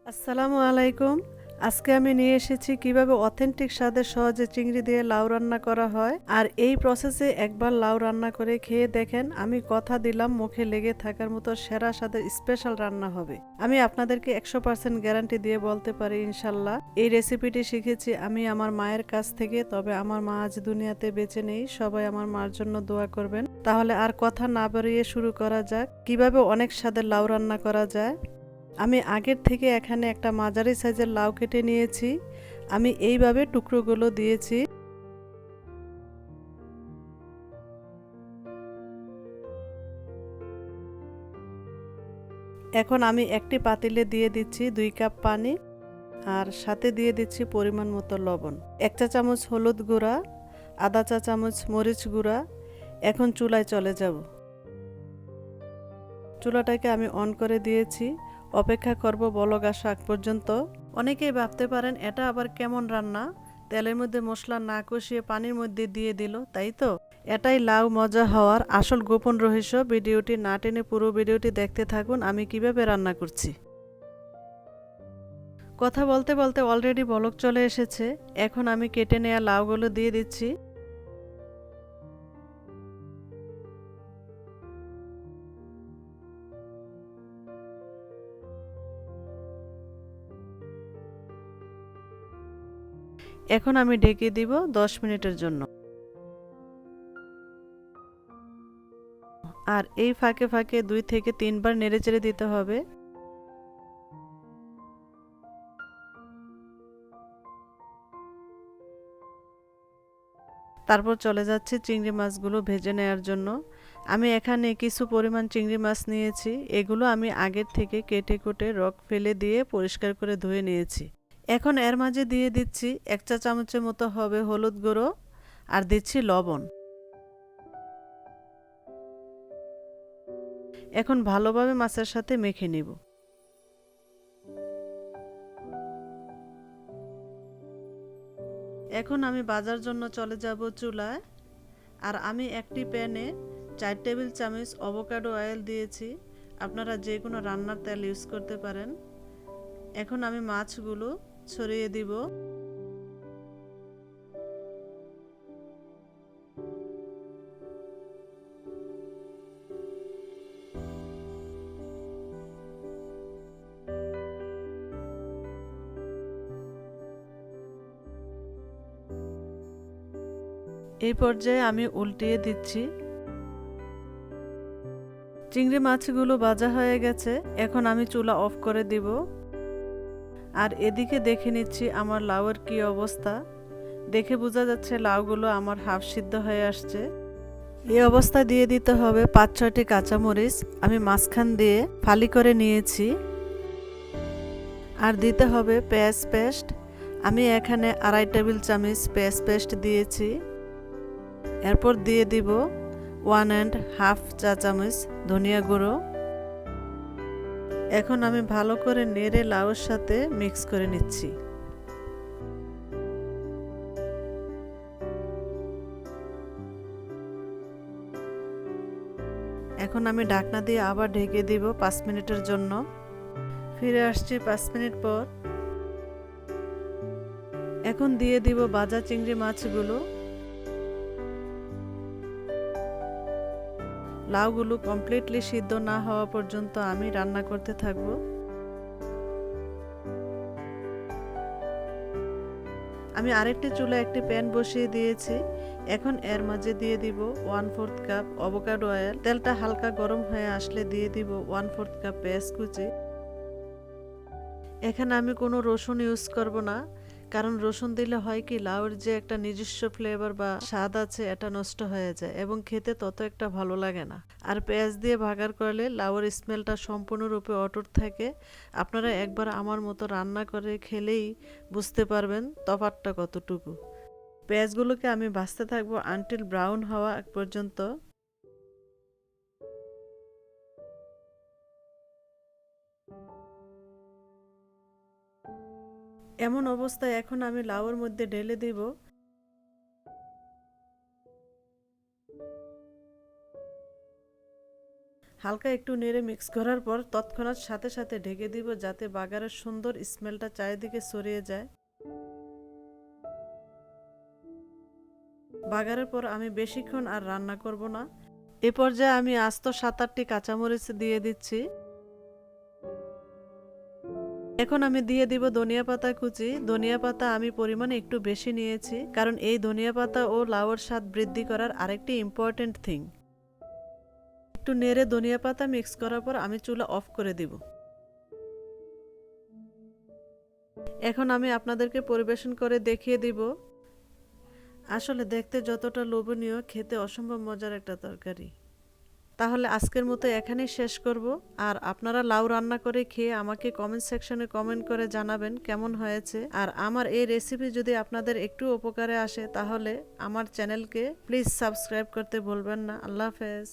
আসসালামু আলাইকুম। আজকে আমি নিয়ে এসেছি কিভাবে অথেন্টিক স্বাদের সহজে চিংড়ি দিয়ে লাউ রান্না করা হয়। আর এই প্রসেসে একবার লাউ রান্না করে খেয়ে দেখেন, আমি কথা দিলাম মুখে লেগে থাকার মতো সেরা স্বাদের স্পেশাল রান্না হবে। আমি আপনাদেরকে 100% গ্যারান্টি দিয়ে বলতে পারি ইনশাল্লাহ। এই রেসিপিটি শিখেছি আমি আমার মায়ের কাছ থেকে, তবে আমার মা আজ দুনিয়াতে বেঁচে নেই। সবাই আমার মার জন্য দোয়া করবেন। তাহলে আর কথা না বাড়িয়ে শুরু করা যাক কিভাবে অনেক স্বাদের লাউ রান্না করা যায়। আমি আগের থেকে এখানে একটা মাঝারি সাইজের লাউ কেটে নিয়েছি। আমি এইভাবে টুকরোগুলো দিয়েছি। এখন আমি একটি পাতিলে দিয়ে দিচ্ছি 2 কাপ পানি, আর সাথে দিয়ে দিচ্ছি পরিমাণ মতো লবণ, 1 চা চামচ হলুদ গুঁড়া, আধা চা চামচ মরিচ গুঁড়া। এখন চুলায় চলে যাব। চুলাটাকে আমি অন করে দিয়েছি। অপেক্ষা করব বলক আসা আগ পর্যন্ত। অনেকেই ভাবতে পারেন এটা আবার কেমন রান্না, তেলের মধ্যে মশলা না কষিয়ে পানির মধ্যে দিয়ে দিল, তাই তো? এটাই লাউ মজা হওয়ার আসল গোপন রহস্য। ভিডিওটি না টেনে পুরো ভিডিওটি দেখতে থাকুন আমি কিভাবে রান্না করছি। কথা বলতে বলতে অলরেডি বলক চলে এসেছে। এখন আমি কেটে নেওয়া লাউগুলো দিয়ে দিচ্ছি। এখন আমি ঢেকে দিব 10 মিনিটের জন্য। আর এই ফাঁকে ফাঁকে 2 থেকে 3 বার নেড়েচেড়ে দিতে হবে। তারপর চলে যাচ্ছে চিংড়ি মাছগুলো ভেজে নেওয়ার জন্য। আমি এখানে কিছু পরিমাণ চিংড়ি মাছ নিয়েছি। এগুলো আমি আগের থেকে কেটে কুটে রক ফেলে দিয়ে পরিষ্কার করে ধুয়ে নিয়েছি। এখন এর মাঝে দিয়ে দিচ্ছি 1 চা চামচের মতো হবে হলুদ গুঁড়ো, আর দিচ্ছি লবণ। এখন ভালোভাবে মাছের সাথে মেখে নিব। এখন আমি ভাজার জন্য চলে যাব চুলায়। আর আমি একটি প্যানে 4 টেবিল চামচ অ্যাভোকাডো অয়েল দিয়েছি। আপনারা যে কোনো রান্নার তেল ইউজ করতে পারেন। এখন আমি মাছগুলো ছড়িয়ে দিব। এই পর্যায়ে আমি উল্টিয়ে দিচ্ছি। চিংড়ি মাছগুলো ভাজা হয়ে গেছে। এখন আমি চুলা অফ করে দিব। আর এদিকে দেখে নিচ্ছি আমার লাউয়ের কি অবস্থা। দেখে বোঝা যাচ্ছে লাউগুলো আমার হাফ সিদ্ধ হয়ে আসছে। এই অবস্থায় দিয়ে দিতে হবে 5-6টি কাঁচামরিচ। আমি মাঝখান দিয়ে ফালি করে নিয়েছি। আর দিতে হবে পেঁয়াজ পেস্ট। আমি এখানে 2.5 টেবিল চামচ পেঁয়াজ পেস্ট দিয়েছি। এরপর দিয়ে দিব 1.5 চা চামচ ধনিয়া গুঁড়ো। এখন আমি ভালো করে নেড়ে লাউয়ের সাথে মিক্স করে নিচ্ছি। এখন আমি ঢাকনা দিয়ে আবার ঢেকে দিব 5 মিনিটের জন্য। ফিরে আসছি 5 মিনিট পর। এখন দিয়ে দিব ভাজা চিংড়ি মাছগুলো। লাউগুলো কমপ্লিটলি সিদ্ধ না হওয়া পর্যন্ত আমি রান্না করতে থাকব। আমি আরেকটি চুলায় একটি প্যান বসিয়ে দিয়েছি। এখন এর মাঝে দিয়ে দিব 1/4 কাপ অ্যাভোকাডো অয়েল। তেলটা হালকা গরম হয়ে আসলে দিয়ে দিব 1/4 কাপ পেঁয়াজ কুচি। এখানে আমি কোনো রসুন ইউজ করব না, কারণ রসুন দিলে হয় কি লাউয়ের যে একটা নিজস্ব ফ্লেভার বা স্বাদ আছে এটা নষ্ট হয়ে যায় এবং খেতে তত একটা ভালো লাগে না। আর পেঁয়াজ দিয়ে ভাগার করলে লাউয়ের স্মেলটা সম্পূর্ণরূপে অটুট থাকে। আপনারা একবার আমার মতো রান্না করে খেলেই বুঝতে পারবেন তফাৎটা কতটুকু। পেঁয়াজগুলোকে আমি ভাজতে থাকবো আনটিল ব্রাউন হওয়া এক পর্যন্ত। এমন অবস্থায় এখন আমি লাউয়ের মধ্যে ঢেলে দিব হালকা একটু নেড়ে মিক্স করার পর তৎক্ষণাৎ সাথে সাথে ঢেকে দিব যাতে বাগারের সুন্দর স্মেলটা চারিদিকে ছড়িয়ে যায়। বাগারের পর আমি বেশিক্ষণ আর রান্না করব না। এ পর্যায়ে আমি আস্ত 7-8টি কাঁচামরিচ দিয়ে দিচ্ছি। এখন আমি দিয়ে দিব ধনিয়া পাতা কুচি। ধনিয়া পাতা আমি পরিমাণে একটু বেশি নিয়েছি, কারণ এই ধনিয়া পাতা ও লাউয়ের স্বাদ বৃদ্ধি করার আরেকটি ইম্পর্টেন্ট থিং। একটু নেড়ে ধনিয়া পাতা মিক্স করার পর আমি চুলা অফ করে দিব। এখন আমি আপনাদেরকে পরিবেশন করে দেখিয়ে দিব। আসলে দেখতে যতটা লোভনীয়, খেতে অসম্ভব মজার একটা তরকারি। তাহলে আজকের মতো এখানেই শেষ করব। আর আপনারা লাউ রান্না করে খেয়ে আমাকে কমেন্ট সেকশনে কমেন্ট করে জানাবেন কেমন হয়েছে। আর আমার এই রেসিপি যদি আপনাদের একটু উপকারে আসে তাহলে আমার চ্যানেলকে প্লিজ সাবস্ক্রাইব করতে ভুলবেন না। আল্লাহ হাফেজ।